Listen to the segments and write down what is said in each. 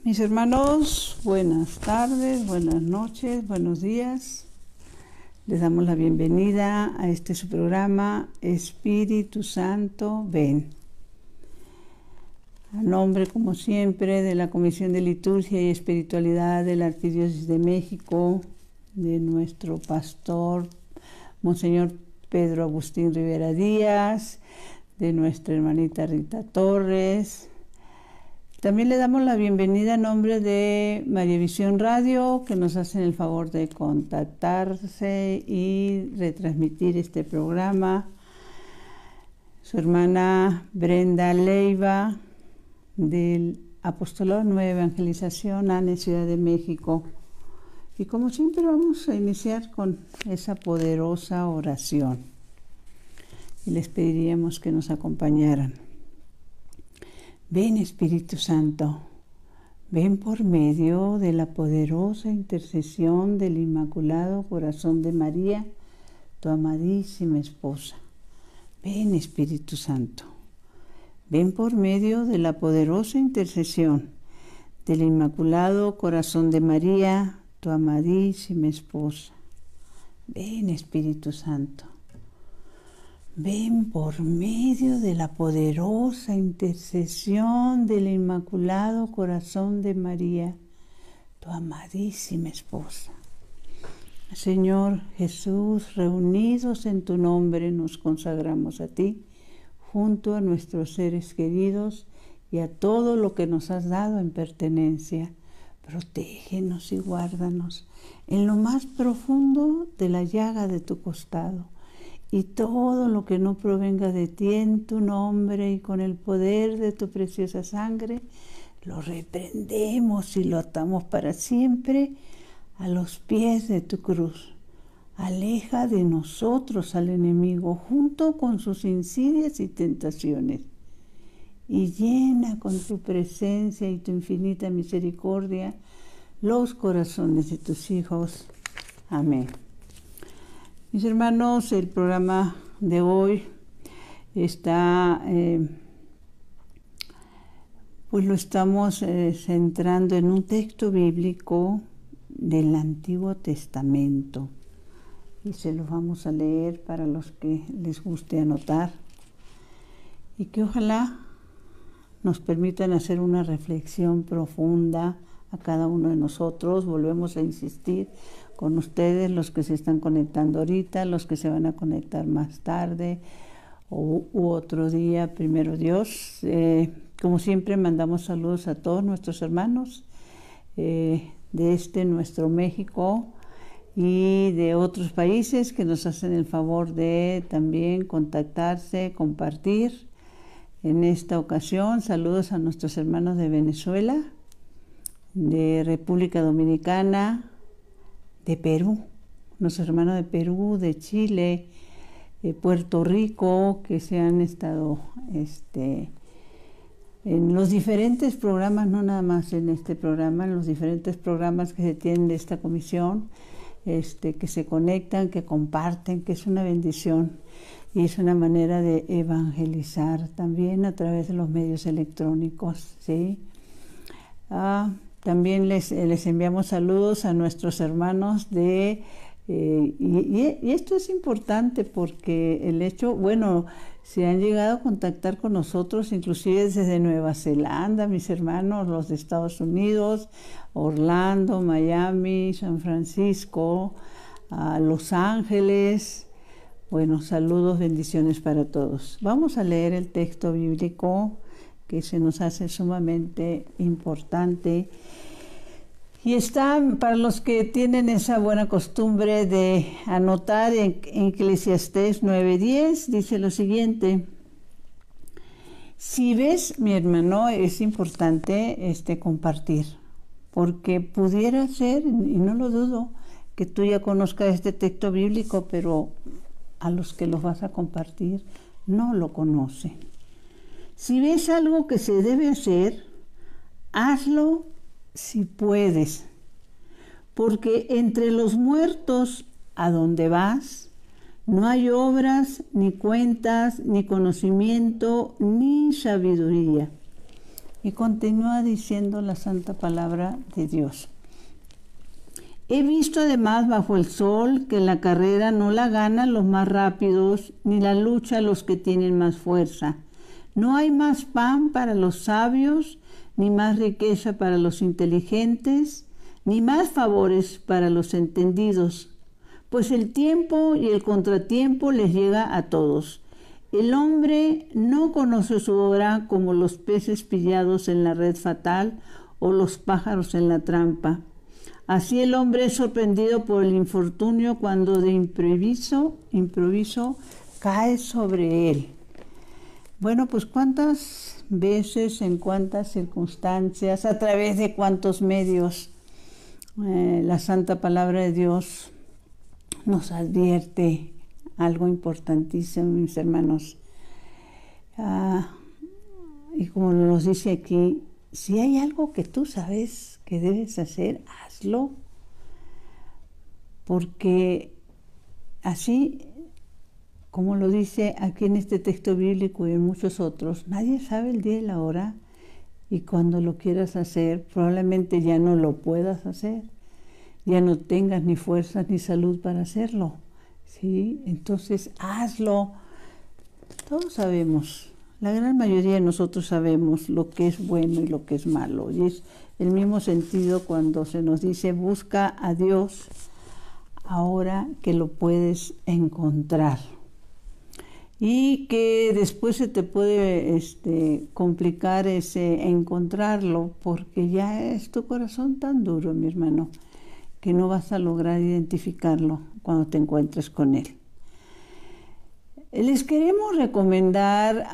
Mis hermanos, buenas tardes, buenas noches, buenos días. Les damos la bienvenida a este su programa Espíritu Santo, ven. A nombre, como siempre, de la Comisión de Liturgia y Espiritualidad de la Arquidiócesis de México, de nuestro pastor, Monseñor Pedro Agustín Rivera Díaz, de nuestra hermanita Rita Torres. También le damos la bienvenida a nombre de María Visión Radio, que nos hacen el favor de contactarse y retransmitir este programa. Su hermana Brenda Leiva, del Apostolado Nueva Evangelización, ANE, Ciudad de México. Y como siempre vamos a iniciar con esa poderosa oración. Y les pediríamos que nos acompañaran. Ven, Espíritu Santo, ven por medio de la poderosa intercesión del Inmaculado Corazón de María, tu amadísima esposa. Ven, Espíritu Santo, ven por medio de la poderosa intercesión del Inmaculado Corazón de María, tu amadísima esposa. Ven, Espíritu Santo. Ven por medio de la poderosa intercesión del Inmaculado Corazón de María, tu amadísima esposa. Señor Jesús, reunidos en tu nombre, nos consagramos a ti, junto a nuestros seres queridos y a todo lo que nos has dado en pertenencia. Protégenos y guárdanos en lo más profundo de la llaga de tu costado. Y todo lo que no provenga de ti en tu nombre y con el poder de tu preciosa sangre, lo reprendemos y lo atamos para siempre a los pies de tu cruz. Aleja de nosotros al enemigo junto con sus insidias y tentaciones. Y llena con tu presencia y tu infinita misericordia los corazones de tus hijos. Amén. Mis hermanos, el programa de hoy está, pues lo estamos centrando en un texto bíblico del Antiguo Testamento. Y se lo vamos a leer para los que les guste anotar. Y que ojalá nos permitan hacer una reflexión profunda a cada uno de nosotros. Volvemos a insistir con ustedes, los que se están conectando ahorita, los que se van a conectar más tarde u otro día, primero Dios. Como siempre, mandamos saludos a todos nuestros hermanos de nuestro México y de otros países que nos hacen el favor de también contactarse, compartir. En esta ocasión, saludos a nuestros hermanos de Venezuela, de República Dominicana, de Perú, nuestros hermanos de Perú, de Chile, de Puerto Rico, que se han estado en los diferentes programas, no nada más en este programa, en los diferentes programas que se tienen de esta comisión, que se conectan, que comparten, que es una bendición y es una manera de evangelizar también a través de los medios electrónicos, ¿sí? También les enviamos saludos a nuestros hermanos y esto es importante porque el hecho, bueno, se han llegado a contactar con nosotros, inclusive desde Nueva Zelanda, mis hermanos, los de Estados Unidos, Orlando, Miami, San Francisco, Los Ángeles. Bueno, saludos, bendiciones para todos. Vamos a leer el texto bíblico que se nos hace sumamente importante. Y está, para los que tienen esa buena costumbre de anotar, en Eclesiastés 9:10, dice lo siguiente. Si ves, mi hermano, es importante compartir, porque pudiera ser, y no lo dudo, que tú ya conozcas este texto bíblico, pero a los que los vas a compartir no lo conocen. Si ves algo que se debe hacer, hazlo si puedes, porque entre los muertos a donde vas no hay obras, ni cuentas, ni conocimiento, ni sabiduría. Y continúa diciendo la santa palabra de Dios. He visto además bajo el sol que la carrera no la ganan los más rápidos, ni la lucha los que tienen más fuerza. No hay más pan para los sabios, ni más riqueza para los inteligentes, ni más favores para los entendidos, pues el tiempo y el contratiempo les llega a todos. El hombre no conoce su hora como los peces pillados en la red fatal o los pájaros en la trampa. Así el hombre es sorprendido por el infortunio cuando de improviso cae sobre él. Bueno, pues cuántas veces, en cuántas circunstancias, a través de cuántos medios la santa palabra de Dios nos advierte algo importantísimo, mis hermanos. Y como nos dice aquí, si hay algo que tú sabes que debes hacer, hazlo. Porque así, como lo dice aquí en este texto bíblico y en muchos otros, nadie sabe el día y la hora, y cuando lo quieras hacer, probablemente ya no lo puedas hacer, ya no tengas ni fuerzas ni salud para hacerlo, ¿sí? Entonces, hazlo. Todos sabemos. La gran mayoría de nosotros sabemos lo que es bueno y lo que es malo. Y es el mismo sentido cuando se nos dice busca a Dios ahora que lo puedes encontrar. Y que después se te puede complicar ese encontrarlo, porque ya es tu corazón tan duro, mi hermano, que no vas a lograr identificarlo cuando te encuentres con él. Les queremos recomendar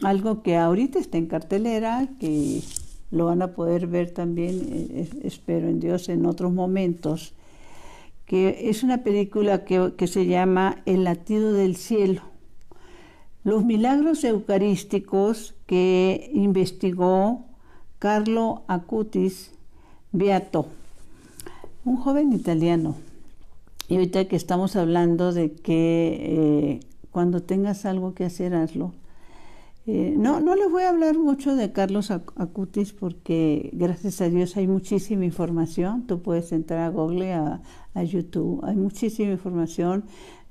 algo que ahorita está en cartelera, que lo van a poder ver también, espero en Dios, en otros momentos, que es una película que se llama El latido del cielo. Los milagros eucarísticos que investigó Carlo Acutis Beato, un joven italiano. Y ahorita que estamos hablando de que cuando tengas algo que hacer, hazlo. No les voy a hablar mucho de Carlos Acutis porque gracias a Dios hay muchísima información. Tú puedes entrar a Google, a YouTube, hay muchísima información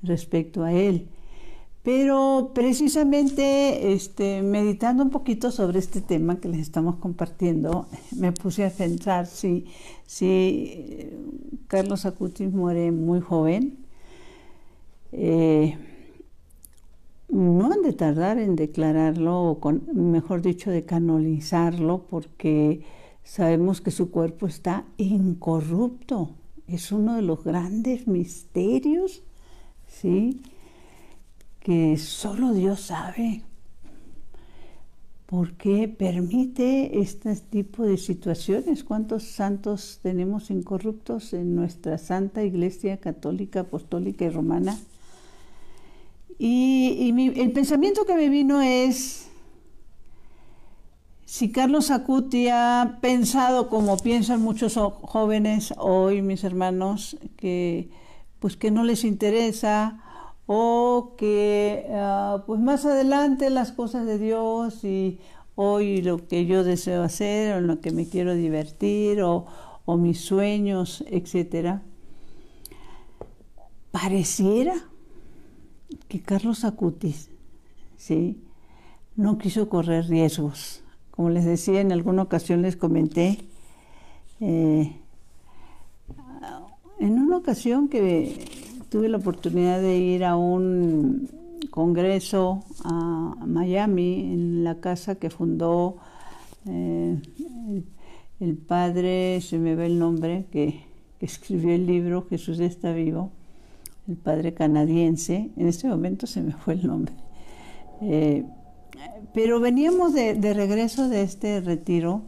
respecto a él. Pero precisamente meditando un poquito sobre este tema que les estamos compartiendo, me puse a pensar si Carlos Acutis muere muy joven, no han de tardar en declararlo, o mejor dicho, de canonizarlo, porque sabemos que su cuerpo está incorrupto. Es uno de los grandes misterios, ¿sí?, que solo Dios sabe por qué permite este tipo de situaciones. ¿Cuántos santos tenemos incorruptos en nuestra Santa Iglesia Católica, Apostólica y Romana? Y el pensamiento que me vino es, si Carlos Acutis ha pensado como piensan muchos jóvenes hoy, mis hermanos, que no les interesa, o que pues más adelante las cosas de Dios y hoy lo que yo deseo hacer o en lo que me quiero divertir o mis sueños, etcétera. Pareciera que Carlos Acutis, ¿sí?, no quiso correr riesgos. Como les decía, en alguna ocasión les comenté, en una ocasión que tuve la oportunidad de ir a un congreso a Miami, en la casa que fundó el padre, se me ve el nombre, que escribió el libro Jesús está vivo, el padre canadiense. En este momento se me fue el nombre. Pero veníamos de regreso de este retiro.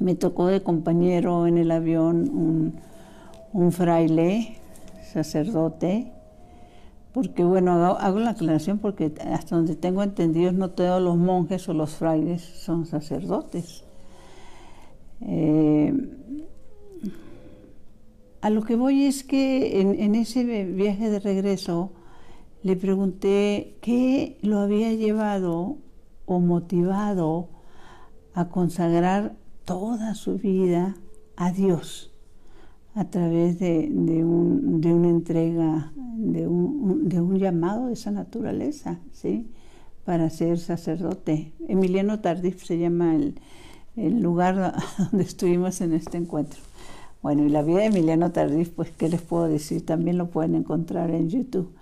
Me tocó de compañero en el avión un fraile, sacerdote, porque bueno, hago la aclaración porque hasta donde tengo entendido no todos los monjes o los frailes son sacerdotes. A lo que voy es que en ese viaje de regreso le pregunté qué lo había llevado o motivado a consagrar toda su vida a Dios a través de una entrega, de un llamado de esa naturaleza, ¿sí? Para ser sacerdote. Emiliano Tardif se llama el lugar donde estuvimos en este encuentro. Bueno, y la vida de Emiliano Tardif, pues, ¿qué les puedo decir? También lo pueden encontrar en YouTube.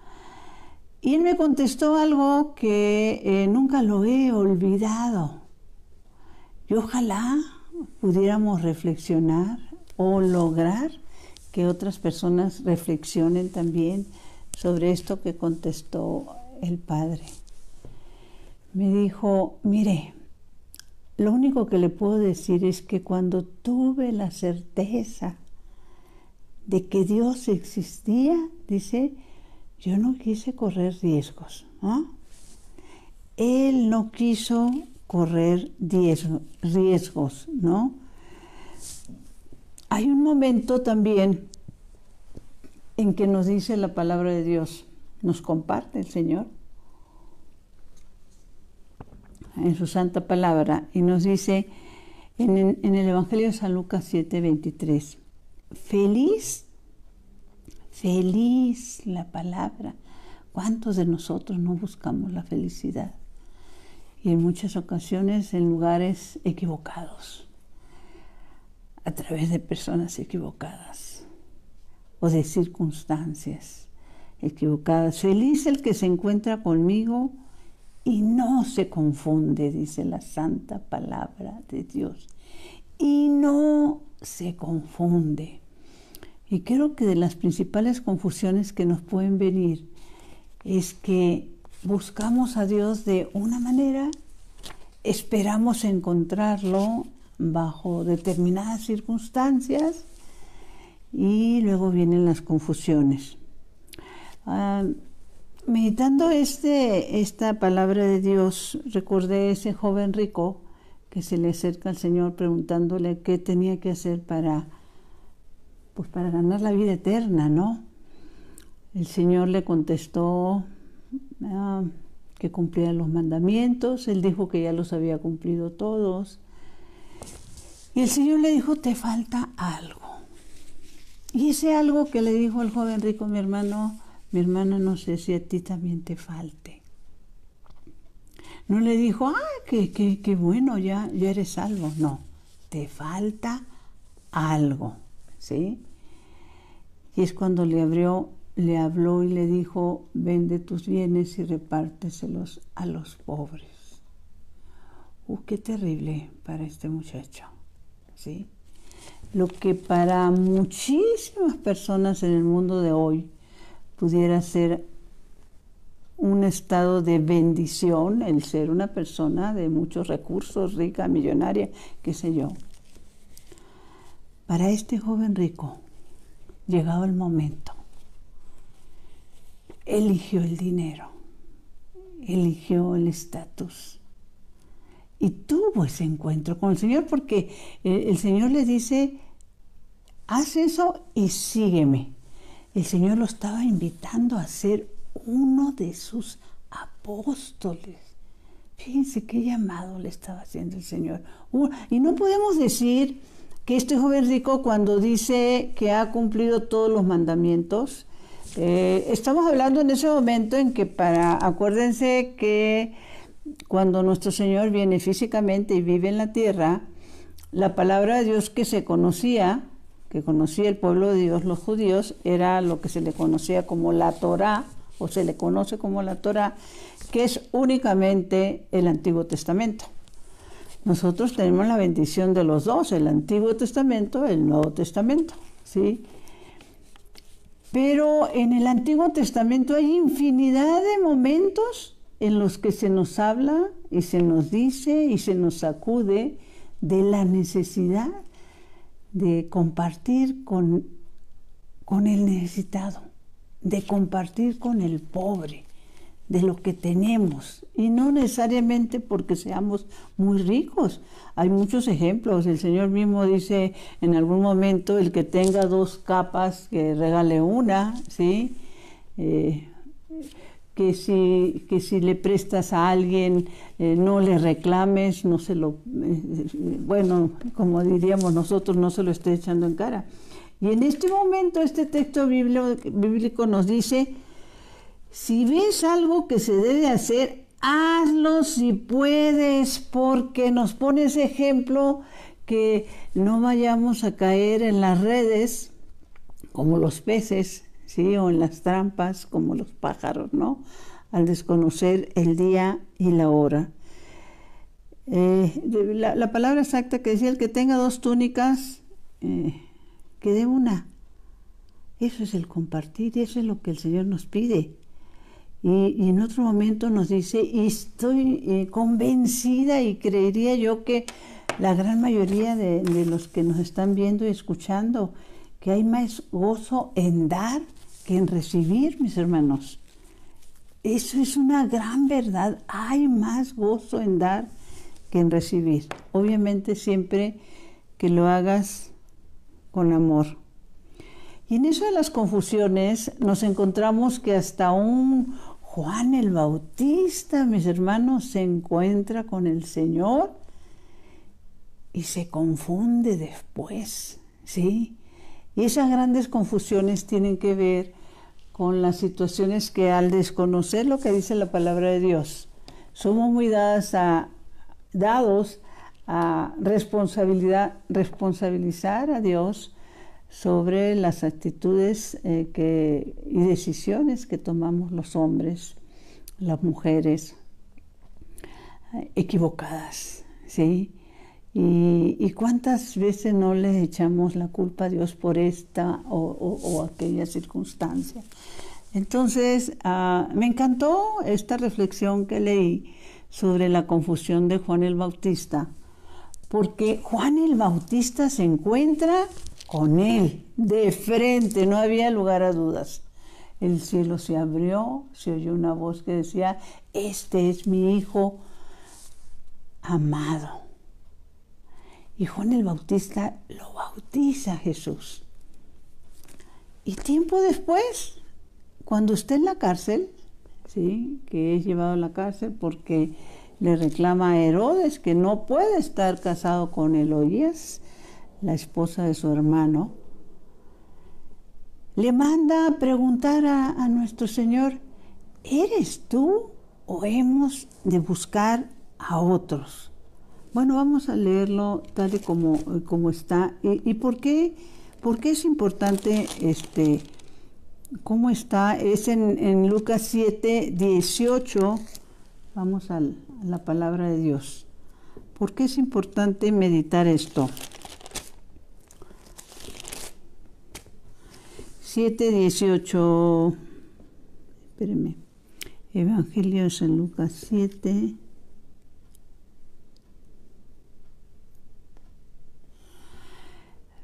Y él me contestó algo que nunca lo he olvidado. Y ojalá pudiéramos reflexionar o lograr que otras personas reflexionen también sobre esto que contestó el Padre. Me dijo, mire, lo único que le puedo decir es que cuando tuve la certeza de que Dios existía, dice, yo no quise correr riesgos, ¿no? Él no quiso correr riesgos, ¿no? Hay un momento también en que nos dice la palabra de Dios, nos comparte el Señor en su santa palabra y nos dice en el Evangelio de San Lucas 7:23, feliz la palabra. ¿Cuántos de nosotros no buscamos la felicidad? Y en muchas ocasiones en lugares equivocados, a través de personas equivocadas o de circunstancias equivocadas. Feliz el que se encuentra conmigo y no se confunde, dice la santa palabra de Dios. Y no se confunde. Y creo que de las principales confusiones que nos pueden venir es que buscamos a Dios de una manera, esperamos encontrarlo bajo determinadas circunstancias y luego vienen las confusiones. Meditando esta palabra de Dios, recordé ese joven rico que se le acerca al Señor preguntándole qué tenía que hacer para ganar la vida eterna, ¿no? El Señor le contestó que cumpliera los mandamientos. Él dijo que ya los había cumplido todos. Y el Señor le dijo, te falta algo. Y ese algo que le dijo el joven rico, mi hermana, no sé si a ti también te falte. No le dijo, qué bueno, ya eres salvo. No, te falta algo, ¿sí? Y es cuando le habló y le dijo, vende tus bienes y repárteselos a los pobres. Qué terrible para este muchacho, ¿sí? Lo que para muchísimas personas en el mundo de hoy pudiera ser un estado de bendición, el ser una persona de muchos recursos, rica, millonaria, qué sé yo. Para este joven rico, llegado el momento, eligió el dinero, eligió el estatus y tuvo ese encuentro con el Señor, porque el Señor le dice, haz eso y sígueme. El Señor lo estaba invitando a ser uno de sus apóstoles. Fíjense qué llamado le estaba haciendo el Señor. Y no podemos decir que este joven rico, cuando dice que ha cumplido todos los mandamientos, estamos hablando en ese momento en que acuérdense que cuando nuestro Señor viene físicamente y vive en la tierra, la palabra de Dios que conocía el pueblo de Dios, los judíos, era lo que se le conocía como la Torá, o se le conoce como la Torá, que es únicamente el Antiguo Testamento. Nosotros tenemos la bendición de los dos, el Antiguo Testamento, el Nuevo Testamento, ¿sí? Pero en el Antiguo Testamento hay infinidad de momentos en los que se nos habla y se nos dice y se nos sacude de la necesidad de compartir con el necesitado, de compartir con el pobre, de lo que tenemos, y no necesariamente porque seamos muy ricos. Hay muchos ejemplos. El Señor mismo dice en algún momento, el que tenga 2 capas, que regale una, ¿sí? que si le prestas a alguien, no le reclames, no se lo, bueno, como diríamos nosotros, no se lo esté echando en cara. Y en este momento este texto bíblico nos dice, si ves algo que se debe hacer, hazlo si puedes, porque nos pone ese ejemplo que no vayamos a caer en las redes como los peces, ¿sí? O en las trampas como los pájaros, ¿no? Al desconocer el día y la hora. La palabra exacta que decía, el que tenga 2 túnicas, que dé una. Eso es el compartir, eso es lo que el Señor nos pide. Y en otro momento nos dice, y estoy convencida y creería yo que la gran mayoría de los que nos están viendo y escuchando, que hay más gozo en dar que en recibir, mis hermanos. Eso es una gran verdad. Hay más gozo en dar que en recibir. Obviamente siempre que lo hagas con amor. Y en eso de las confusiones nos encontramos que hasta un Juan el Bautista, mis hermanos, se encuentra con el Señor y se confunde después, ¿sí? Y esas grandes confusiones tienen que ver con las situaciones que al desconocer lo que dice la palabra de Dios, somos muy dados a responsabilizar a Dios sobre las actitudes y decisiones que tomamos los hombres, las mujeres, equivocadas, ¿sí? Y cuántas veces no le echamos la culpa a Dios por esta o aquella circunstancia. Entonces, me encantó esta reflexión que leí sobre la confusión de Juan el Bautista, porque Juan el Bautista se encuentra con él, de frente, no había lugar a dudas. El cielo se abrió, se oyó una voz que decía, este es mi Hijo amado. Y Juan el Bautista lo bautiza a Jesús. Y tiempo después, cuando está en la cárcel, ¿sí? Que es llevado a la cárcel porque le reclama a Herodes que no puede estar casado con Herodías, la esposa de su hermano, le manda a preguntar a nuestro Señor, ¿eres tú o hemos de buscar a otros? Bueno, vamos a leerlo tal y como está. ¿Y por qué es importante cómo está? Es en Lucas 7, 18. Vamos a la palabra de Dios. ¿Por qué es importante meditar esto? 7, 18. Espérenme. Evangelio es en Lucas 7.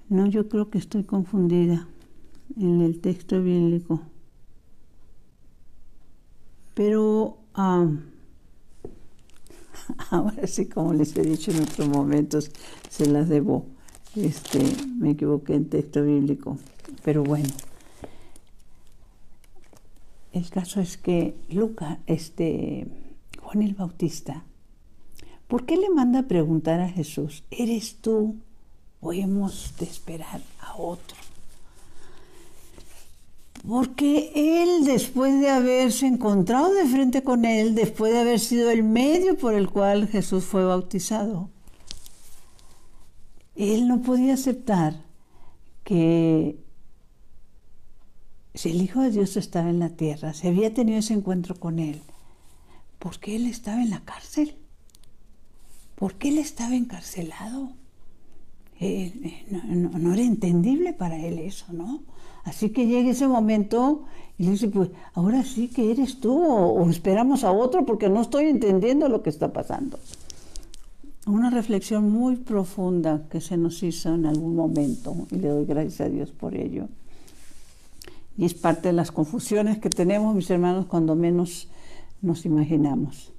No, yo creo que estoy confundida en el texto bíblico. Pero ahora sí, como les he dicho en otros momentos, se las debo. Me equivoqué en texto bíblico. Pero bueno, el caso es que Juan el Bautista, ¿por qué le manda a preguntar a Jesús, ¿eres tú o hemos de esperar a otro? Porque él, después de haberse encontrado de frente con él, después de haber sido el medio por el cual Jesús fue bautizado, él no podía aceptar que si el Hijo de Dios estaba en la tierra, se había tenido ese encuentro con él, ¿por qué él estaba en la cárcel? ¿Por qué él estaba encarcelado? No era entendible para él eso, ¿no? Así que llega ese momento y le dice, pues ahora sí que eres tú o esperamos a otro porque no estoy entendiendo lo que está pasando. Una reflexión muy profunda que se nos hizo en algún momento y le doy gracias a Dios por ello. Y es parte de las confusiones que tenemos, mis hermanos, cuando menos nos imaginamos.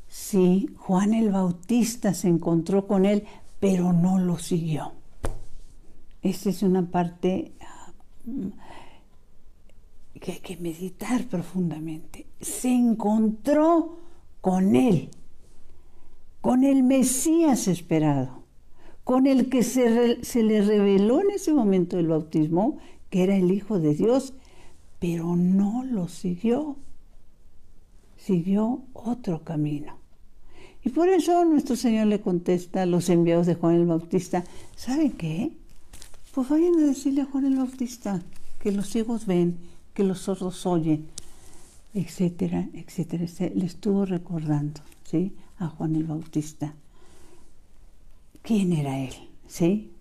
Sí, Juan el Bautista se encontró con él, pero no lo siguió. Esta es una parte que hay que meditar profundamente. Se encontró con Él, con el Mesías esperado, con el que se le reveló en ese momento del bautismo que era el Hijo de Dios, pero no lo siguió. Siguió otro camino. Y por eso nuestro Señor le contesta a los enviados de Juan el Bautista, ¿saben qué? Pues vayan a decirle a Juan el Bautista que los ciegos ven, que los sordos oyen, etcétera, etcétera. Le estuvo recordando, ¿sí?, a Juan el Bautista. ¿Quién era él? ¿Sí?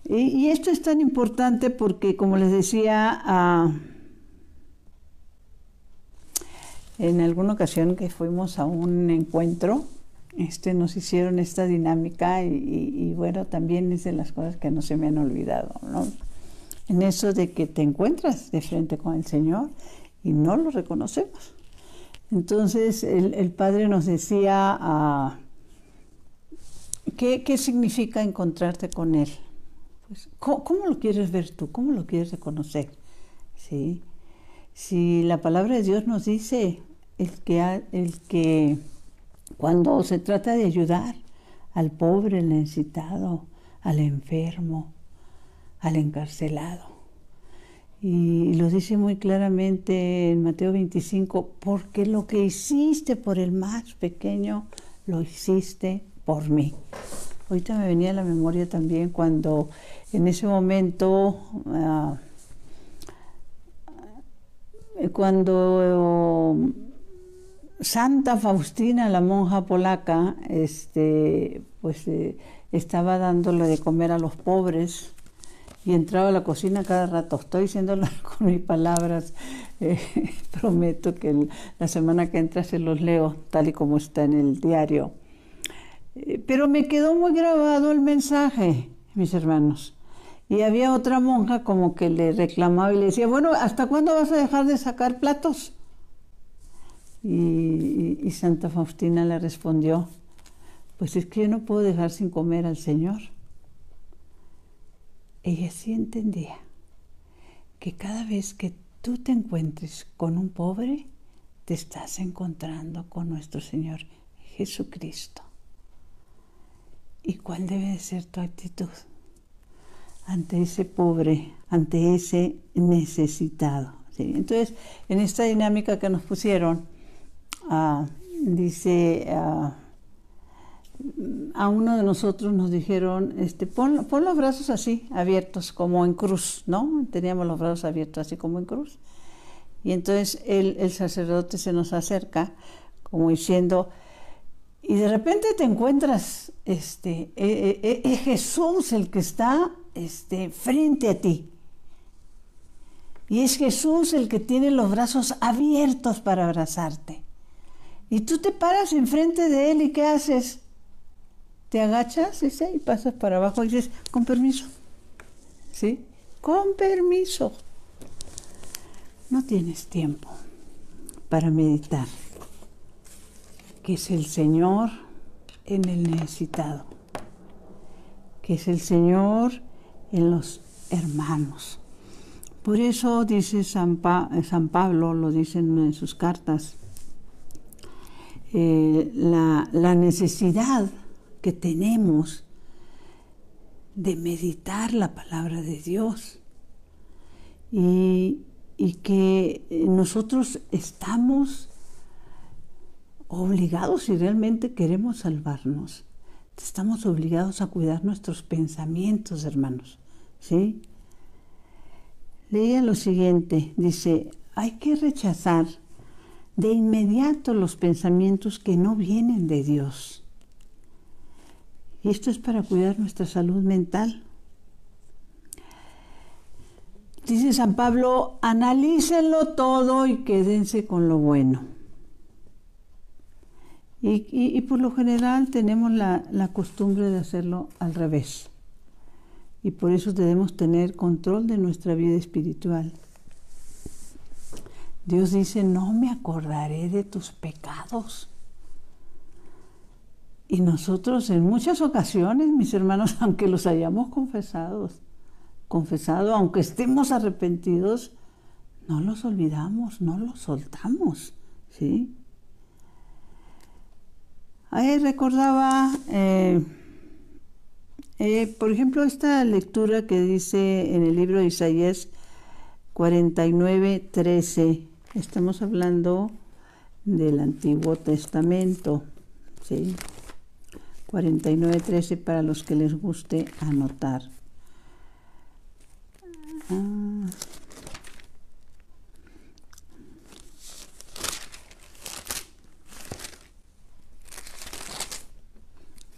Y esto es tan importante porque, como les decía, en alguna ocasión que fuimos a un encuentro, nos hicieron esta dinámica y bueno, también es de las cosas que no se me han olvidado, ¿no? En eso de que te encuentras de frente con el Señor y no lo reconocemos. Entonces el Padre nos decía, ¿qué significa encontrarte con Él? Pues, ¿cómo lo quieres ver tú? ¿Cómo lo quieres reconocer? ¿Sí? Si la palabra de Dios nos dice el que cuando se trata de ayudar al pobre, al necesitado, al enfermo, al encarcelado, y lo dice muy claramente en Mateo 25, porque lo que hiciste por el más pequeño, lo hiciste por mí. Ahorita me venía a la memoria también cuando en ese momento, cuando Santa Faustina, la monja polaca, estaba dándole de comer a los pobres y entraba a la cocina cada rato. Estoy diciéndolo con mis palabras. Prometo que la semana que entra se los leo tal y como está en el diario. Pero me quedó muy grabado el mensaje, mis hermanos. Y había otra monja como que le reclamaba y le decía, bueno, ¿hasta cuándo vas a dejar de sacar platos? Y Santa Faustina le respondió, pues es que yo no puedo dejar sin comer al Señor. Ella sí entendía que cada vez que tú te encuentres con un pobre, te estás encontrando con nuestro Señor Jesucristo. ¿Y cuál debe de ser tu actitud ante ese pobre, ante ese necesitado? ¿Sí? Entonces, en esta dinámica que nos pusieron, dice, a uno de nosotros nos dijeron, pon los brazos así, abiertos, como en cruz, ¿no? Teníamos los brazos abiertos así como en cruz. Y entonces el sacerdote se nos acerca, como diciendo, y de repente te encuentras, es Jesús el que está frente a ti. Y es Jesús el que tiene los brazos abiertos para abrazarte. Y tú te paras enfrente de Él y ¿qué haces? Te agachas, y pasas para abajo y dices, con permiso. ¿Sí? Con permiso. No tienes tiempo para meditar, que es el Señor en el necesitado, que es el Señor en los hermanos. Por eso dice San Pablo, lo dice en una de sus cartas, la necesidad que tenemos de meditar la palabra de Dios y que nosotros estamos obligados, si realmente queremos salvarnos, estamos obligados a cuidar nuestros pensamientos, hermanos, ¿sí? Leía lo siguiente, dice, hay que rechazar de inmediato los pensamientos que no vienen de Dios. Y esto es para cuidar nuestra salud mental. Dice San Pablo, analícenlo todo y quédense con lo bueno. Y por lo general tenemos la costumbre de hacerlo al revés. Y por eso debemos tener control de nuestra vida espiritual. Dios dice, no me acordaré de tus pecados. Y nosotros en muchas ocasiones, mis hermanos, aunque los hayamos confesados, confesado, aunque estemos arrepentidos, no los olvidamos, no los soltamos, ¿sí? Ahí recordaba, por ejemplo, esta lectura que dice en el libro de Isaías 49:13. Estamos hablando del Antiguo Testamento, ¿sí? 49:13 para los que les guste anotar.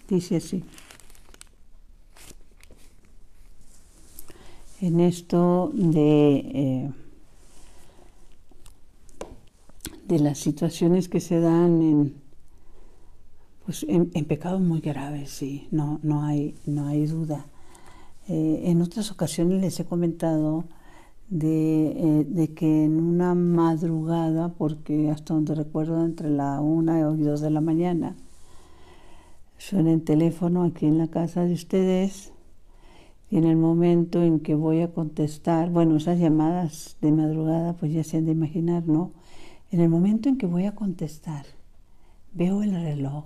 Dice así. En esto de las situaciones que se dan en pecados muy graves, sí, no hay duda. En otras ocasiones les he comentado de que en una madrugada, porque hasta donde recuerdo entre la 1 y 2 de la mañana, suena el teléfono aquí en la casa de ustedes, y en el momento en que voy a contestar, bueno, esas llamadas de madrugada pues ya se han de imaginar, ¿no? En el momento en que voy a contestar, veo el reloj,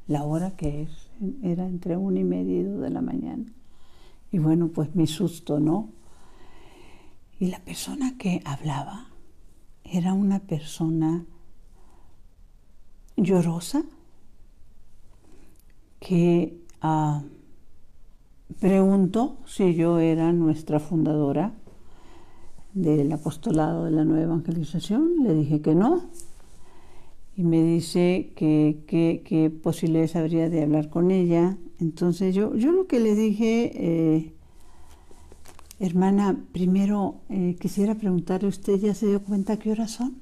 la hora que es, era entre 1:30 y 2 de la mañana. Y bueno, pues mi susto, ¿no? Y la persona que hablaba era una persona llorosa que preguntó si yo era nuestra fundadora del apostolado de la nueva evangelización. Le dije que no. Y me dice que posibilidades habría de hablar con ella. Entonces yo lo que le dije, hermana, primero quisiera preguntarle, ¿usted ya se dio cuenta qué horas son?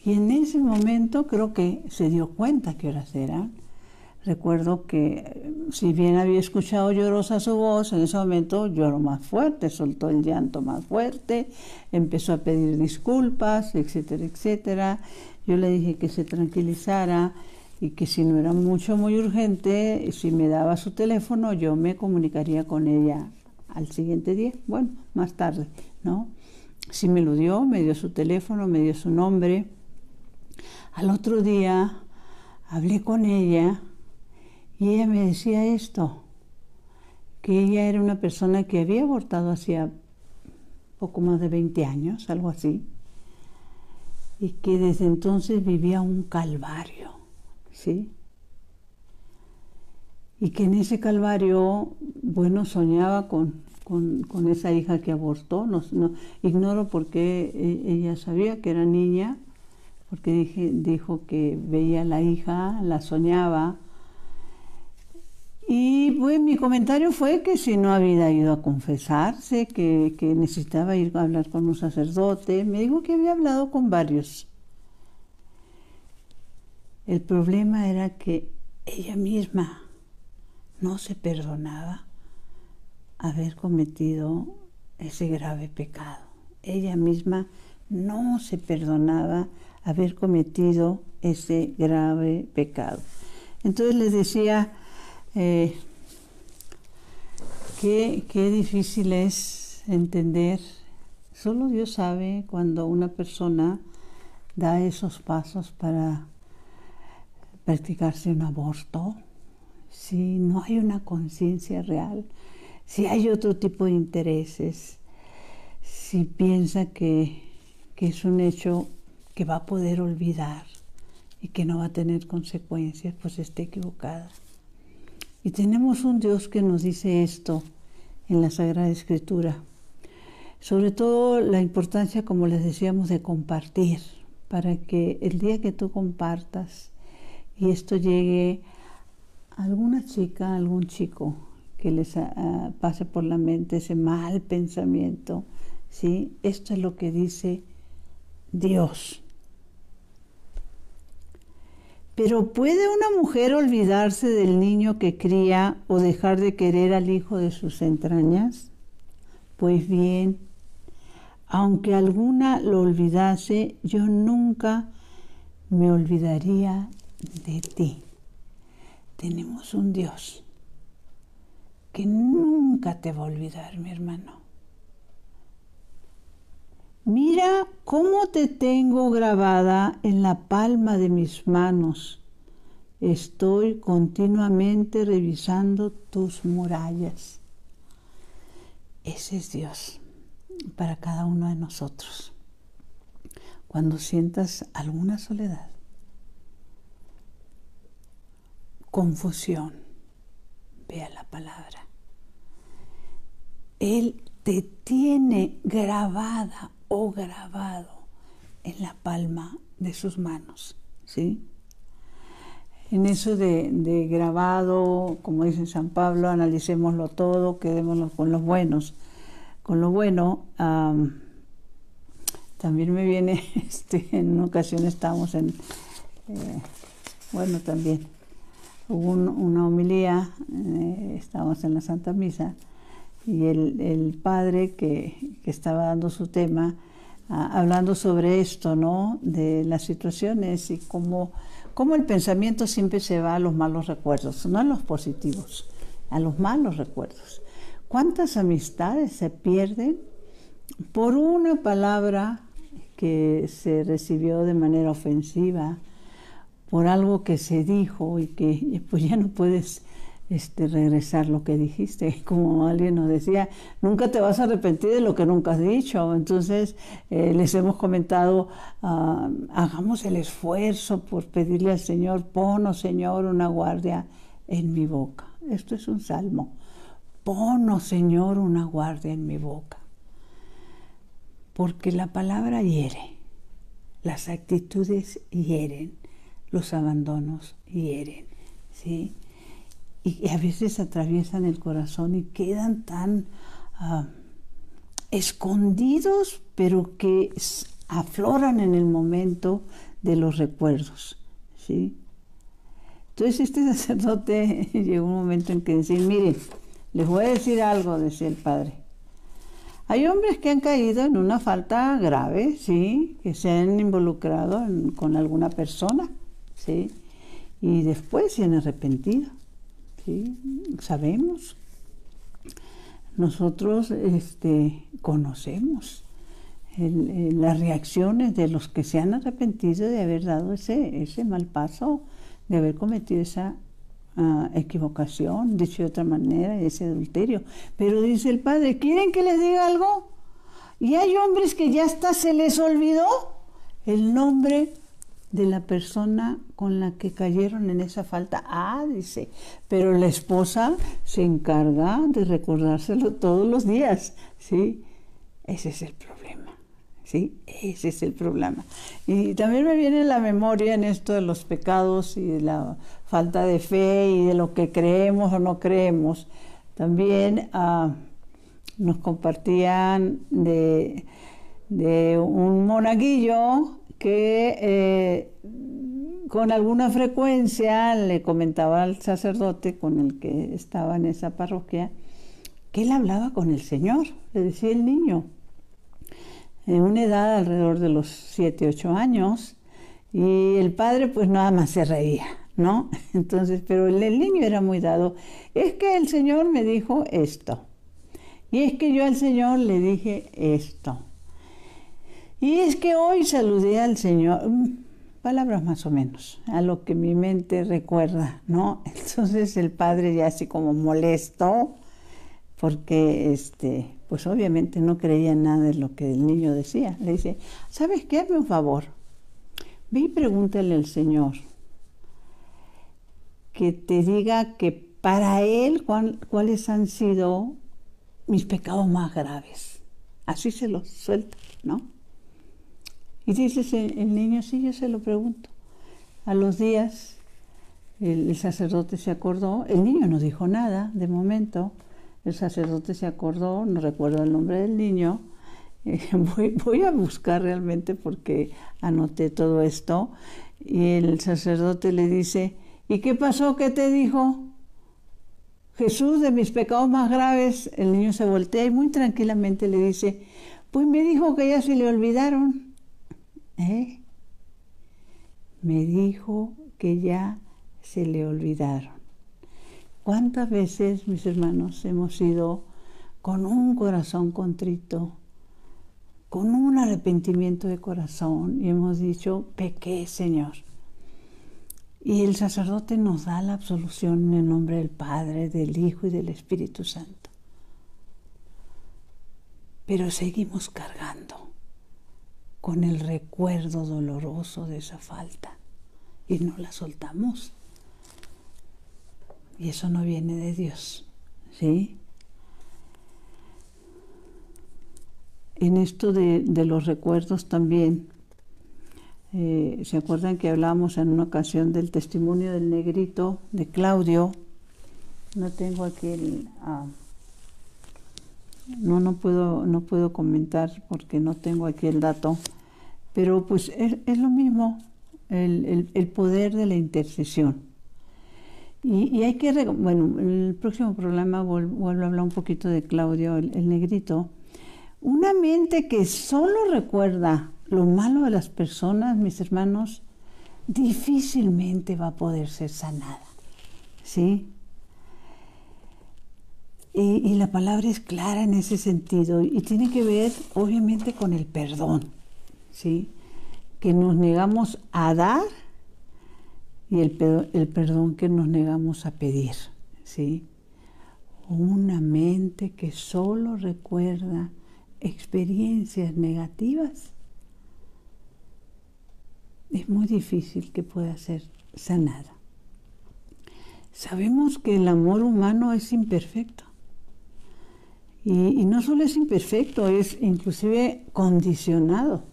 Y en ese momento creo que se dio cuenta qué horas eran. Recuerdo que si bien había escuchado llorosa su voz, en ese momento lloró más fuerte, soltó el llanto más fuerte, empezó a pedir disculpas, etcétera, etcétera. Yo le dije que se tranquilizara y que si no era muy urgente, si me daba su teléfono, yo me comunicaría con ella al siguiente día, bueno, más tarde, ¿no? Sí me lo dio, me dio su teléfono, me dio su nombre. Al otro día hablé con ella y ella me decía esto, que ella era una persona que había abortado hacía poco más de 20 años, algo así, y que desde entonces vivía un calvario, ¿sí? Y que en ese calvario, bueno, soñaba con esa hija que abortó. No, ignoro por qué ella sabía que era niña, porque dijo que veía a la hija, la soñaba. Y pues mi comentario fue que si no había ido a confesarse, que necesitaba ir a hablar con un sacerdote. Me dijo que había hablado con varios. El problema era que ella misma no se perdonaba haber cometido ese grave pecado. Ella misma no se perdonaba haber cometido ese grave pecado. Entonces les decía, qué difícil es entender. Solo Dios sabe cuando una persona da esos pasos para practicarse un aborto, si no hay una conciencia real, si hay otro tipo de intereses, si piensa que es un hecho que va a poder olvidar y que no va a tener consecuencias, pues está equivocada. Y tenemos un Dios que nos dice esto en la Sagrada Escritura. Sobre todo la importancia, como les decíamos, de compartir, para que el día que tú compartas y esto llegue a alguna chica, a algún chico que les pase por la mente ese mal pensamiento, ¿sí? Esto es lo que dice Dios. Pero ¿puede una mujer olvidarse del niño que cría o dejar de querer al hijo de sus entrañas? Pues bien, aunque alguna lo olvidase, yo nunca me olvidaría de ti. Tenemos un Dios que nunca te va a olvidar, mi hermano. Mira cómo te tengo grabada en la palma de mis manos. Estoy continuamente revisando tus murallas. Ese es Dios para cada uno de nosotros. Cuando sientas alguna soledad, confusión, ve a la palabra. Él te tiene grabada o grabado en la palma de sus manos, ¿sí? En eso de grabado, como dice San Pablo, analicémoslo todo, quedémonos con los buenos. Con lo bueno, también me viene, en una ocasión estábamos también hubo una homilía, estábamos en la Santa Misa, y el padre que estaba dando su tema, hablando sobre esto, ¿no? De las situaciones y cómo el pensamiento siempre se va a los malos recuerdos, no a los positivos, a los malos recuerdos. ¿Cuántas amistades se pierden por una palabra que se recibió de manera ofensiva, por algo que se dijo y que pues ya no puedes regresar lo que dijiste? Como alguien nos decía, nunca te vas a arrepentir de lo que nunca has dicho. Entonces les hemos comentado, hagamos el esfuerzo por pedirle al Señor, ponos, Señor, una guardia en mi boca. Esto es un salmo. Ponos, Señor, una guardia en mi boca. Porque la palabra hiere, las actitudes hieren, los abandonos hieren, ¿sí? Y a veces atraviesan el corazón y quedan tan escondidos, pero que afloran en el momento de los recuerdos, ¿sí? Entonces este sacerdote llegó un momento en que decía, miren, les voy a decir algo, decía el padre. Hay hombres que han caído en una falta grave, ¿sí? Que se han involucrado con alguna persona, ¿sí? Y después se han arrepentido, ¿sí? Sabemos. Nosotros conocemos las reacciones de los que se han arrepentido de haber dado ese mal paso, de haber cometido esa equivocación, dicho de otra manera, ese adulterio. Pero dice el padre, ¿quieren que les diga algo? Y hay hombres que ya hasta se les olvidó el nombre de la persona con la que cayeron en esa falta. Dice, pero la esposa se encarga de recordárselo todos los días, ¿sí? Ese es el problema, ¿sí? Ese es el problema. Y también me viene la memoria en esto de los pecados y de la falta de fe y de lo que creemos o no creemos. También nos compartían de un monaguillo que con alguna frecuencia le comentaba al sacerdote con el que estaba en esa parroquia que él hablaba con el Señor, le decía el niño, en una edad alrededor de los 7, 8 años, y el padre pues nada más se reía, ¿no? Entonces, pero el niño era muy dado. Es que el Señor me dijo esto, y es que yo al Señor le dije esto, y es que hoy saludé al Señor, palabras más o menos, a lo que mi mente recuerda, ¿no? Entonces el padre ya así como molesto, porque pues obviamente no creía nada de lo que el niño decía. Le dice, ¿sabes qué? Hazme un favor, ve y pregúntale al Señor que te diga que para Él cuáles han sido mis pecados más graves. Así se los suelta, ¿no? Y dice el niño, sí, yo se lo pregunto. A los días el sacerdote se acordó, el niño no dijo nada de momento, el sacerdote se acordó, no recuerdo el nombre del niño, voy a buscar realmente porque anoté todo esto, y el sacerdote le dice, ¿y qué pasó? ¿Qué te dijo Jesús de mis pecados más graves? El niño se voltea y muy tranquilamente le dice, pues me dijo que ya se le olvidaron. Me dijo que ya se le olvidaron. ¿Cuántas veces, mis hermanos, hemos ido con un corazón contrito, con un arrepentimiento de corazón y hemos dicho, pequé, Señor? Y el sacerdote nos da la absolución en el nombre del Padre, del Hijo y del Espíritu Santo. Pero seguimos cargando con el recuerdo doloroso de esa falta y no la soltamos. Y eso no viene de Dios, ¿sí? En esto de los recuerdos también, ¿se acuerdan que hablábamos en una ocasión del testimonio del negrito, de Claudio? No tengo aquí no puedo comentar porque no tengo aquí el dato, pero pues es lo mismo, el poder de la intercesión. Y hay que, bueno, en el próximo programa vuelvo a hablar un poquito de Claudio, el negrito. Una mente que solo recuerda lo malo de las personas, mis hermanos, difícilmente va a poder ser sanada, ¿sí? Y la palabra es clara en ese sentido y tiene que ver, obviamente, con el perdón, ¿sí? Que nos negamos a dar y el perdón que nos negamos a pedir, ¿sí? Una mente que solo recuerda experiencias negativas, es muy difícil que pueda ser sanada. Sabemos que el amor humano es imperfecto. Y no solo es imperfecto, es inclusive condicionado.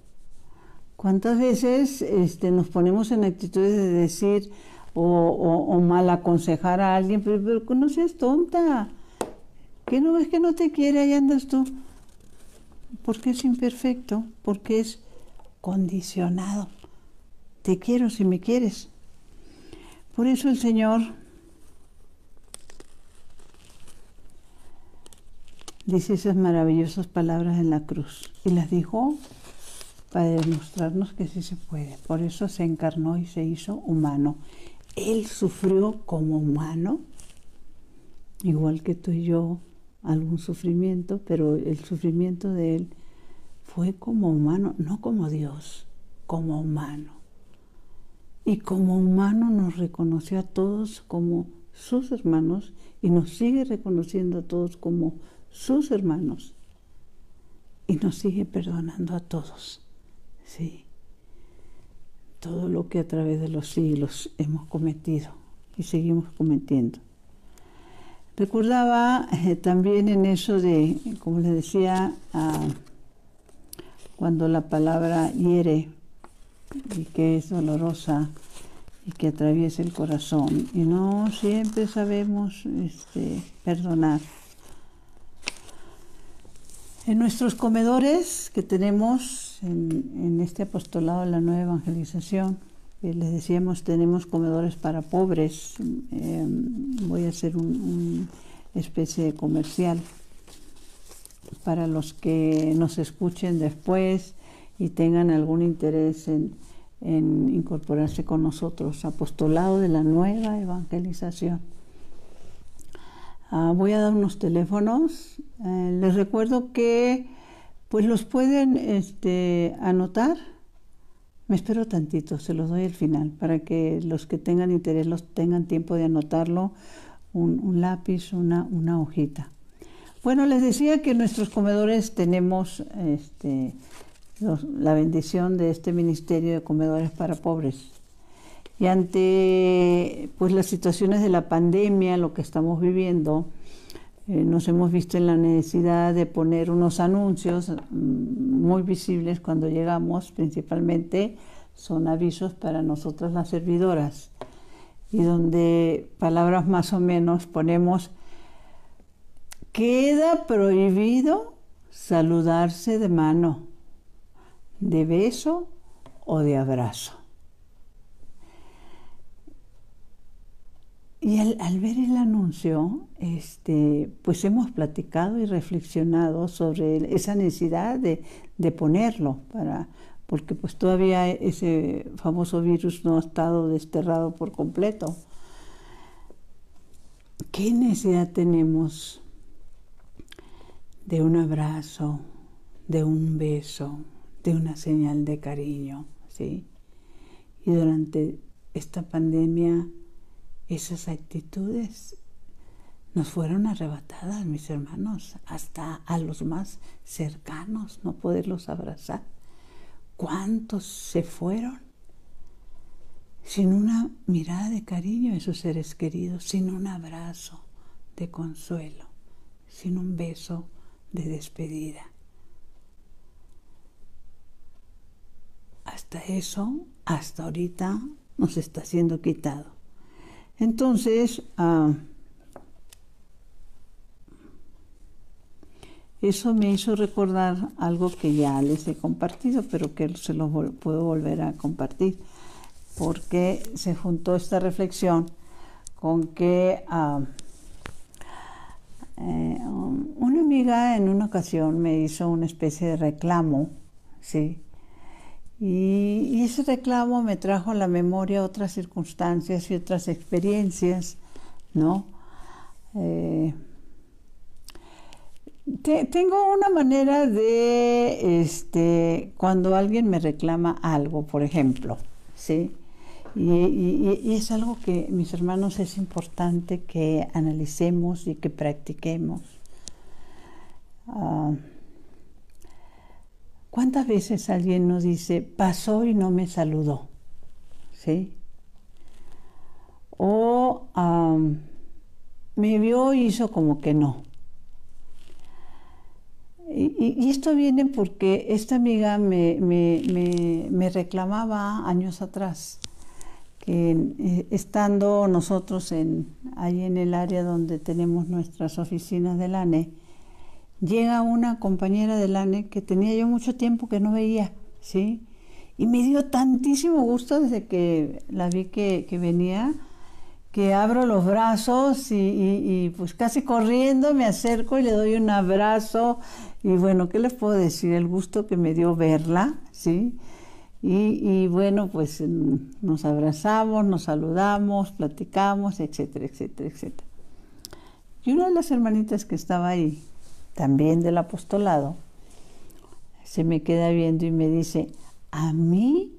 ¿Cuántas veces nos ponemos en actitudes de decir o mal aconsejar a alguien, pero no seas tonta, ¿qué no ves que no te quiere? Ahí andas tú. Porque es imperfecto, porque es condicionado. Te quiero si me quieres. Por eso el Señor dice esas maravillosas palabras en la cruz y las dijo para demostrarnos que sí se puede. Por eso se encarnó y se hizo humano. Él sufrió como humano, igual que tú y yo, algún sufrimiento, pero el sufrimiento de Él fue como humano, no como Dios, como humano. Y como humano nos reconoció a todos como sus hermanos y nos sigue reconociendo a todos como sus hermanos y nos sigue perdonando a todos, sí, todo lo que a través de los siglos hemos cometido y seguimos cometiendo. Recordaba también en eso de, como les decía, cuando la palabra hiere y que es dolorosa y que atraviesa el corazón y no siempre sabemos perdonar. En nuestros comedores que tenemos en este apostolado de la Nueva Evangelización, les decíamos, tenemos comedores para pobres. Voy a hacer una especie de comercial para los que nos escuchen después y tengan algún interés en incorporarse con nosotros. Apostolado de la Nueva Evangelización. Voy a dar unos teléfonos. Les recuerdo que pues los pueden anotar. Me espero tantito, se los doy al final, para que los que tengan interés tengan tiempo de anotarlo, un lápiz, una hojita. Bueno, les decía que en nuestros comedores tenemos la bendición de este ministerio de comedores para pobres. Y ante pues las situaciones de la pandemia, lo que estamos viviendo, nos hemos visto en la necesidad de poner unos anuncios muy visibles cuando llegamos, principalmente son avisos para nosotras las servidoras, y donde palabras más o menos ponemos: queda prohibido saludarse de mano, de beso o de abrazo. Y al ver el anuncio, pues hemos platicado y reflexionado sobre esa necesidad de ponerlo, porque pues todavía ese famoso virus no ha estado desterrado por completo. ¿qué necesidad tenemos de un abrazo, de un beso, de una señal de cariño, ¿sí? Y durante esta pandemia, esas actitudes nos fueron arrebatadas, mis hermanos, hasta a los más cercanos, no poderlos abrazar. ¿Cuántos se fueron sin una mirada de cariño de sus seres queridos, sin un abrazo de consuelo, sin un beso de despedida? Hasta eso, hasta ahorita, nos está siendo quitado. Entonces, eso me hizo recordar algo que ya les he compartido, pero que se lo puedo volver a compartir, porque se juntó esta reflexión con que una amiga en una ocasión me hizo una especie de reclamo, ¿sí? Y ese reclamo me trajo a la memoria otras circunstancias y otras experiencias, ¿no? Tengo una manera de, cuando alguien me reclama algo, por ejemplo, ¿sí? Y es algo que, mis hermanos, es importante que analicemos y que practiquemos. ¿Cuántas veces alguien nos dice, pasó y no me saludó? ¿Sí? O me vio y hizo como que no. Y esto viene porque esta amiga me reclamaba años atrás que estando nosotros ahí en el área donde tenemos nuestras oficinas del ANE, llega una compañera del ANE que tenía yo mucho tiempo que no veía, ¿sí? Y me dio tantísimo gusto desde que la vi que venía, que abro los brazos y pues casi corriendo me acerco y le doy un abrazo. Y bueno, ¿qué les puedo decir? El gusto que me dio verla, ¿sí? Y bueno, pues nos abrazamos, nos saludamos, platicamos, etcétera, etcétera, etcétera. Y una de las hermanitas que estaba ahí, también del apostolado, se me queda viendo y me dice, a mí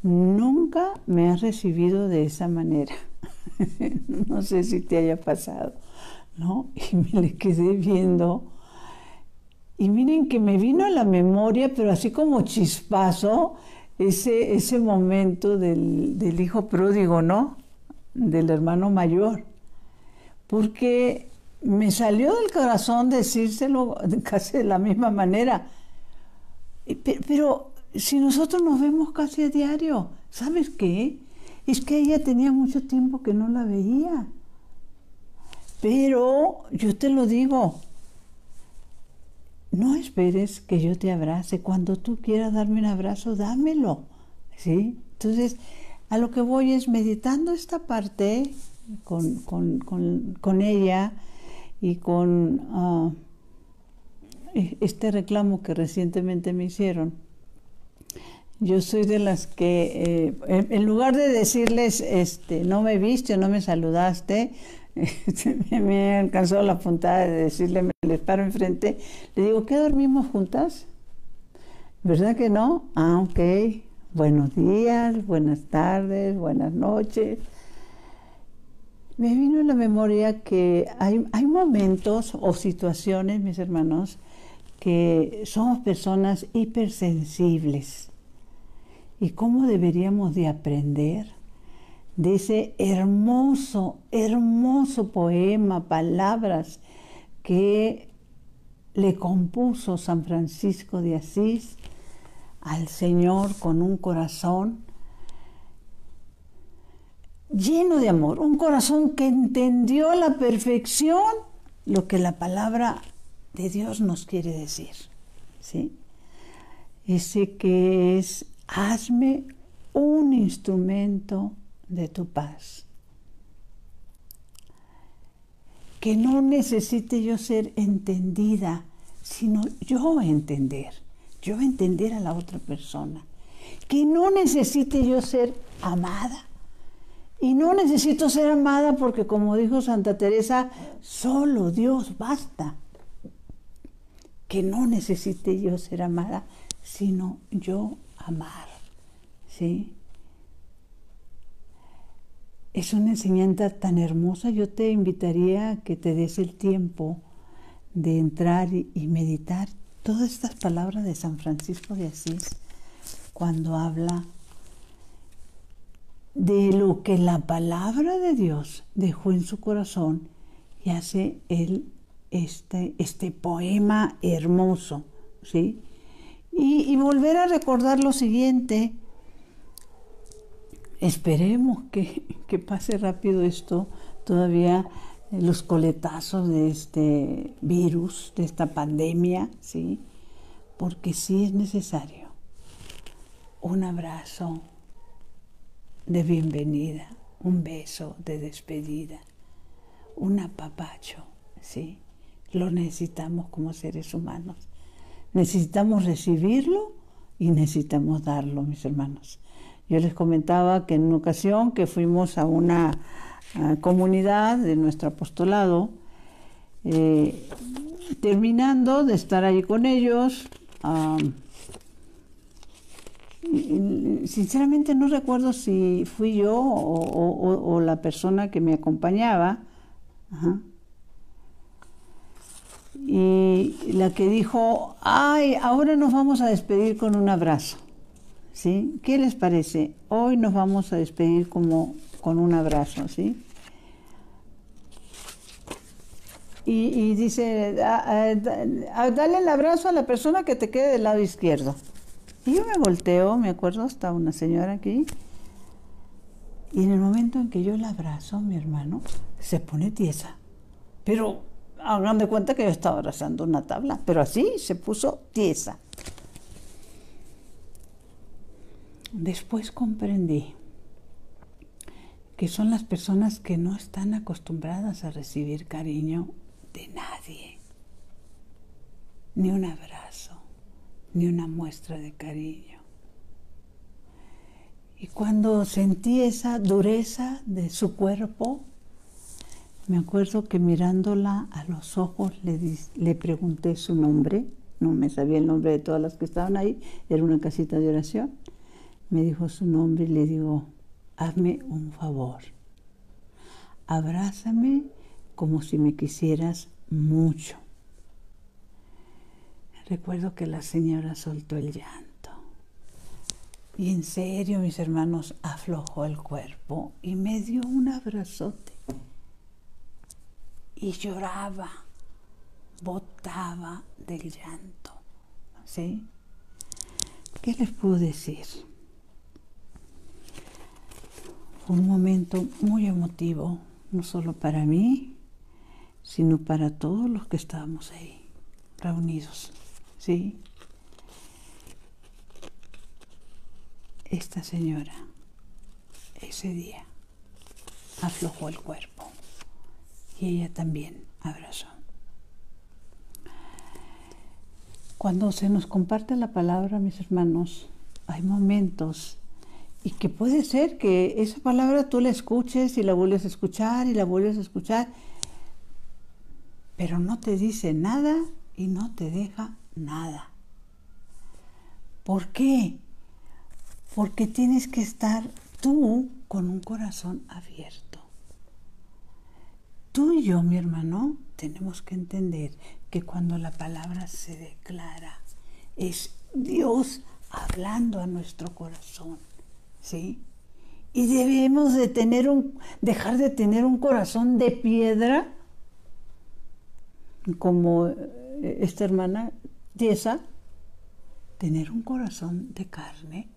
nunca me has recibido de esa manera. No sé si te haya pasado, ¿no? Y me le quedé viendo. Y miren que me vino a la memoria, pero así como chispazo, ese momento del hijo pródigo, ¿no? Del hermano mayor. Porque me salió del corazón decírselo casi de la misma manera. Pero si nosotros nos vemos casi a diario, ¿sabes qué? Es que ella tenía mucho tiempo que no la veía. Pero yo te lo digo, no esperes que yo te abrace. Cuando tú quieras darme un abrazo, dámelo, ¿sí? Entonces, a lo que voy es meditando esta parte con ella y con este reclamo que recientemente me hicieron. Yo soy de las que, en lugar de decirles, no me viste o no me saludaste, me alcanzó la puntada de decirle, me les paro enfrente, le digo, ¿qué dormimos juntas? ¿Verdad que no? Ah, ok. Buenos días, buenas tardes, buenas noches. Me vino a la memoria que hay momentos o situaciones, mis hermanos, que somos personas hipersensibles. ¿Y cómo deberíamos de aprender de ese hermoso, hermoso poema, palabras que le compuso San Francisco de Asís al Señor con un corazón lleno de amor, un corazón que entendió a la perfección lo que la palabra de Dios nos quiere decir, ¿sí? Ese que es, hazme un instrumento de tu paz. Que no necesite yo ser entendida, sino yo entender a la otra persona. Que no necesite yo ser amada Y no necesito ser amada porque, como dijo Santa Teresa, solo Dios basta. Que no necesite yo ser amada, sino yo amar, ¿sí? Es una enseñanza tan hermosa. Yo te invitaría a que te des el tiempo de entrar y meditar todas estas palabras de San Francisco de Asís cuando habla de lo que la palabra de Dios dejó en su corazón y hace él este poema hermoso, ¿sí? Y volver a recordar lo siguiente. Esperemos que pase rápido esto, todavía los coletazos de este virus, de esta pandemia, ¿sí? Porque sí es necesario un abrazo de bienvenida, un beso de despedida, un apapacho, ¿sí? Lo necesitamos como seres humanos. Necesitamos recibirlo y necesitamos darlo, mis hermanos. Yo les comentaba que en una ocasión que fuimos a una comunidad de nuestro apostolado, terminando de estar allí con ellos, sinceramente no recuerdo si fui yo o la persona que me acompañaba, y la que dijo, ay, ahora nos vamos a despedir con un abrazo, ¿sí? ¿Qué les parece? Hoy nos vamos a despedir como con un abrazo, ¿sí? Y dice, dale el abrazo a la persona que te quede del lado izquierdo. Y yo me volteo, me acuerdo, hasta una señora aquí, y en el momento en que yo la abrazo, mi hermano se pone tiesa. Pero hagan de cuenta que yo estaba abrazando una tabla, pero así se puso tiesa. Después comprendí que son las personas que no están acostumbradas a recibir cariño de nadie, ni un abrazo, ni una muestra de cariño. Y cuando sentí esa dureza de su cuerpo, me acuerdo que mirándola a los ojos le pregunté su nombre. No me sabía el nombre de todas las que estaban ahí, era una casita de oración. Me dijo su nombre y le digo, hazme un favor, abrázame como si me quisieras mucho. Recuerdo que la señora soltó el llanto y en serio, mis hermanos, aflojó el cuerpo y me dio un abrazote y lloraba, botaba del llanto, ¿sí? ¿Qué les puedo decir? Fue un momento muy emotivo, no solo para mí, sino para todos los que estábamos ahí, reunidos, ¿sí? Esta señora, ese día, aflojó el cuerpo y ella también abrazó. Cuando se nos comparte la palabra, mis hermanos, hay momentos y que puede ser que esa palabra tú la escuches y la vuelves a escuchar y la vuelves a escuchar, pero no te dice nada y no te deja nada. ¿Por qué? Porque tienes que estar tú con un corazón abierto. Tú y yo, mi hermano, tenemos que entender que cuando la palabra se declara, es Dios hablando a nuestro corazón, ¿sí? Y debemos de dejar de tener un corazón de piedra, como esta hermana tiesa, tener un corazón de carne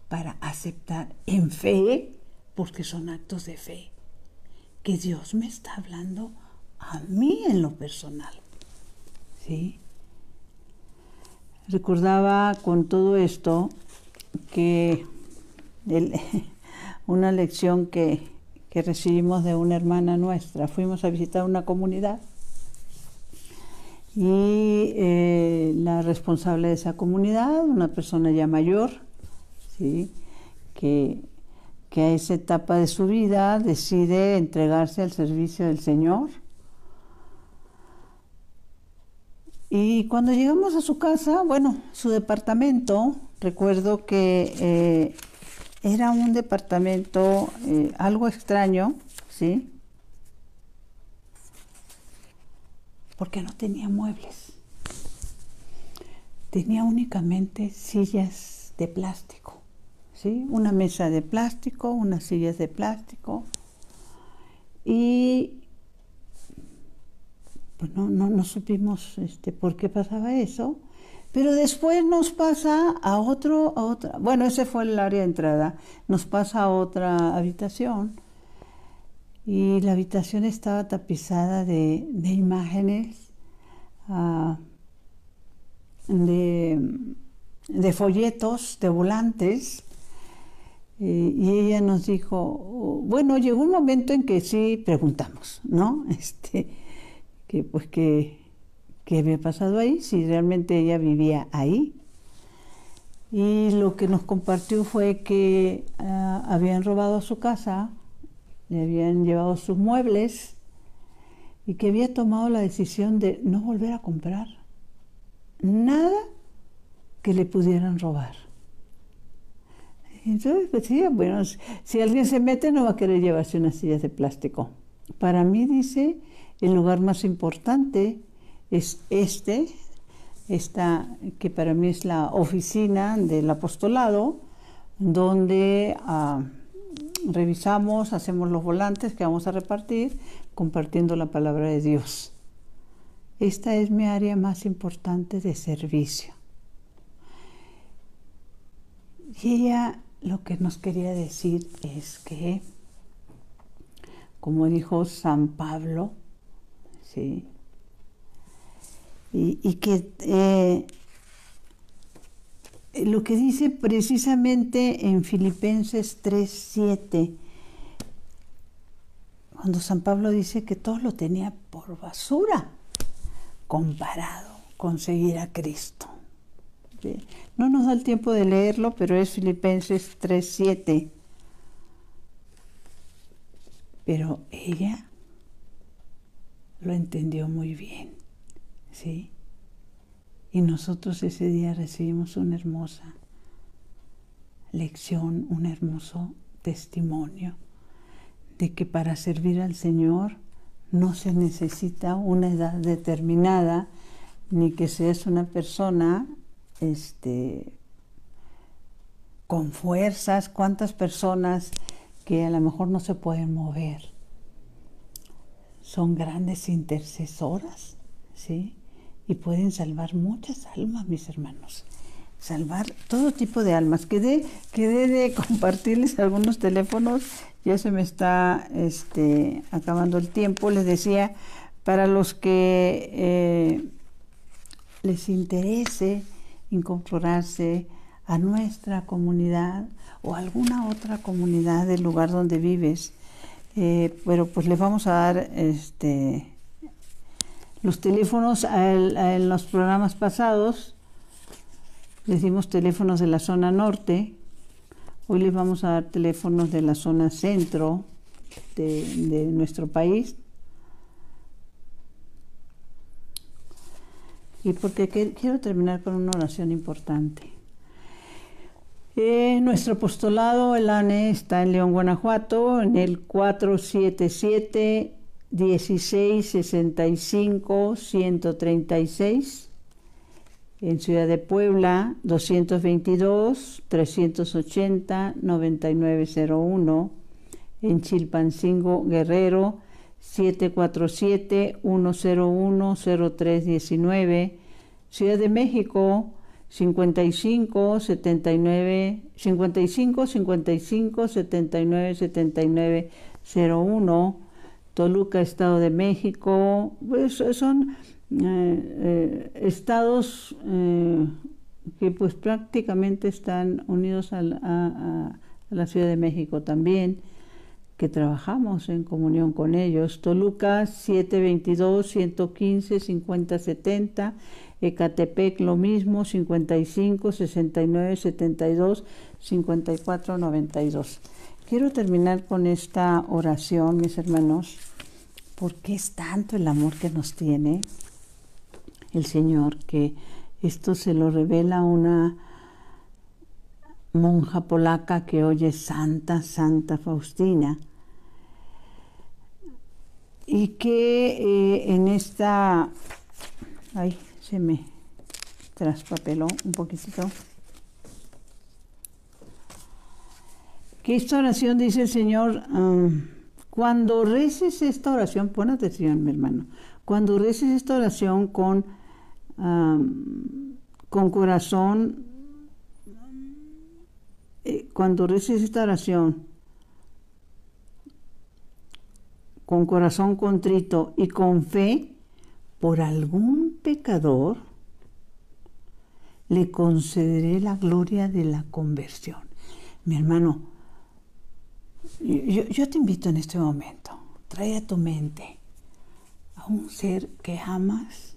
para aceptar en fe, porque son actos de fe, que Dios me está hablando a mí en lo personal, ¿sí? Recordaba con todo esto que una lección que recibimos de una hermana nuestra. Fuimos a visitar una comunidad y la responsable de esa comunidad, una persona ya mayor, ¿sí? que que a esa etapa de su vida decide entregarse al servicio del Señor. Y cuando llegamos a su casa, bueno, su departamento, recuerdo que era un departamento algo extraño, ¿sí? Porque no tenía muebles. Tenía únicamente sillas de plástico, ¿sí? Una mesa de plástico, unas sillas de plástico. Y pues no supimos por qué pasaba eso. Pero después nos pasa a otra, bueno, ese fue el área de entrada, nos pasa a otra habitación y la habitación estaba tapizada de imágenes, de folletos, de volantes, y ella nos dijo, bueno, llegó un momento en que sí preguntamos, ¿no? ¿Qué había pasado ahí? Si realmente ella vivía ahí. Y lo que nos compartió fue que habían robado su casa, le habían llevado sus muebles y que había tomado la decisión de no volver a comprar nada que le pudieran robar. Entonces, pues sí, bueno, si alguien se mete no va a querer llevarse unas sillas de plástico. Para mí, dice, el lugar más importante es esta que para mí es la oficina del apostolado, donde revisamos, hacemos los volantes que vamos a repartir, compartiendo la palabra de Dios. Esta es mi área más importante de servicio. Y ella lo que nos quería decir es que, como dijo San Pablo, ¿sí? Y que lo que dice precisamente en Filipenses 3:7, cuando San Pablo dice que todo lo tenía por basura comparado con seguir a Cristo. ¿Sí? No nos da el tiempo de leerlo, pero es Filipenses 3:7. Pero ella lo entendió muy bien, ¿sí? Y nosotros ese día recibimos una hermosa lección, un hermoso testimonio de que para servir al Señor no se necesita una edad determinada, ni que seas una persona con fuerzas. ¿Cuántas personas que a lo mejor no se pueden mover son grandes intercesoras, ¿sí? Y pueden salvar muchas almas, mis hermanos. Salvar todo tipo de almas. Quedé de compartirles algunos teléfonos. Ya se me está acabando el tiempo. Les decía, para los que les interese incorporarse a nuestra comunidad o alguna otra comunidad del lugar donde vives, pero pues les vamos a dar los teléfonos en los programas pasados. Les dimos teléfonos de la zona norte. Hoy les vamos a dar teléfonos de la zona centro de nuestro país. Y porque quiero terminar con una oración importante. Nuestro apostolado, el ANE, está en León, Guanajuato, en el 477-1665-136. En Ciudad de Puebla, 222-380-9901. En Chilpancingo, Guerrero, 747-101-0319. Ciudad de México, 55 55 79 79 01. Toluca, Estado de México. Pues son estados que pues prácticamente están unidos a la Ciudad de México también, que trabajamos en comunión con ellos. Toluca, 722-115-5070. Ecatepec lo mismo, 55 69 72 54 92. Quiero terminar con esta oración, mis hermanos, porque es tanto el amor que nos tiene el Señor, que esto se lo revela una monja polaca que hoy es Santa Faustina, y que en esta... Ay, se me traspapeló un poquitito. Que esta oración dice el Señor, cuando reces esta oración, pon atención, mi hermano, cuando reces esta oración con corazón, cuando reces esta oración con corazón contrito y con fe por algún pecador, le concederé la gloria de la conversión. Mi hermano, yo te invito en este momento, trae a tu mente a un ser que amas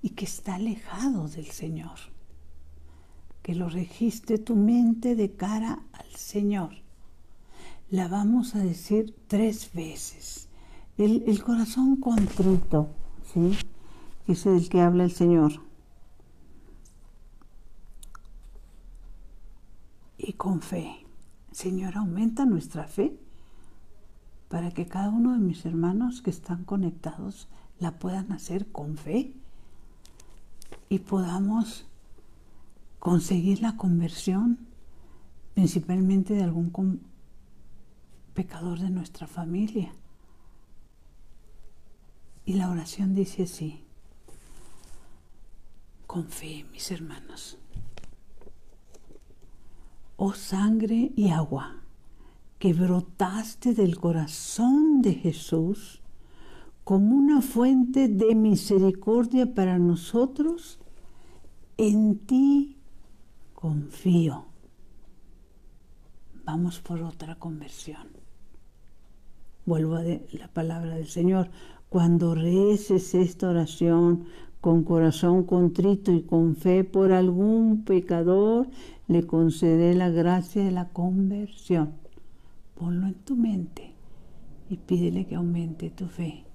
y que está alejado del Señor. Que lo registre tu mente de cara al Señor. La vamos a decir 3 veces. El corazón contrito, ¿sí? Es el que habla el Señor. Y con fe. Señor, aumenta nuestra fe para que cada uno de mis hermanos que están conectados la puedan hacer con fe y podamos conseguir la conversión, principalmente de algún pecador de nuestra familia. Y la oración dice así: con fe, mis hermanos. Oh sangre y agua que brotaste del corazón de Jesús como una fuente de misericordia para nosotros, en ti confío. Vamos por otra conversión. Vuelvo a la palabra del Señor. Cuando reces esta oración con corazón contrito y con fe por algún pecador, le concederé la gracia de la conversión. Ponlo en tu mente y pídele que aumente tu fe.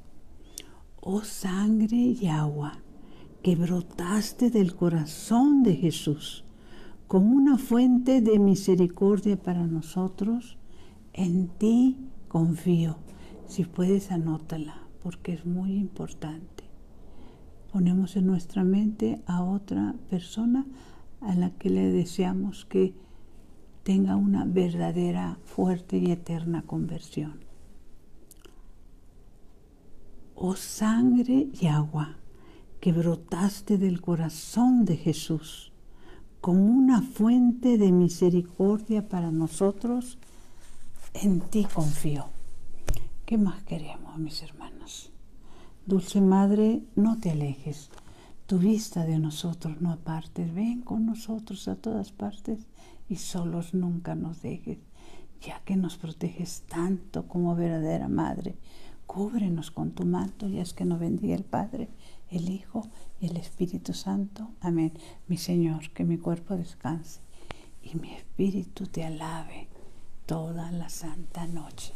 Oh sangre y agua que brotaste del corazón de Jesús como una fuente de misericordia para nosotros, en ti confío. Si puedes, anótala, porque es muy importante. Ponemos en nuestra mente a otra persona a la que le deseamos que tenga una verdadera, fuerte y eterna conversión. Oh sangre y agua que brotaste del corazón de Jesús como una fuente de misericordia para nosotros, en ti confío. ¿Qué más queremos, mis hermanos? Dulce Madre, no te alejes, tu vista de nosotros no apartes, ven con nosotros a todas partes y solos nunca nos dejes, ya que nos proteges tanto como verdadera Madre. Cúbrenos con tu manto y haz que nos bendiga el Padre, el Hijo y el Espíritu Santo. Amén. Mi Señor, que mi cuerpo descanse y mi espíritu te alabe toda la santa noche.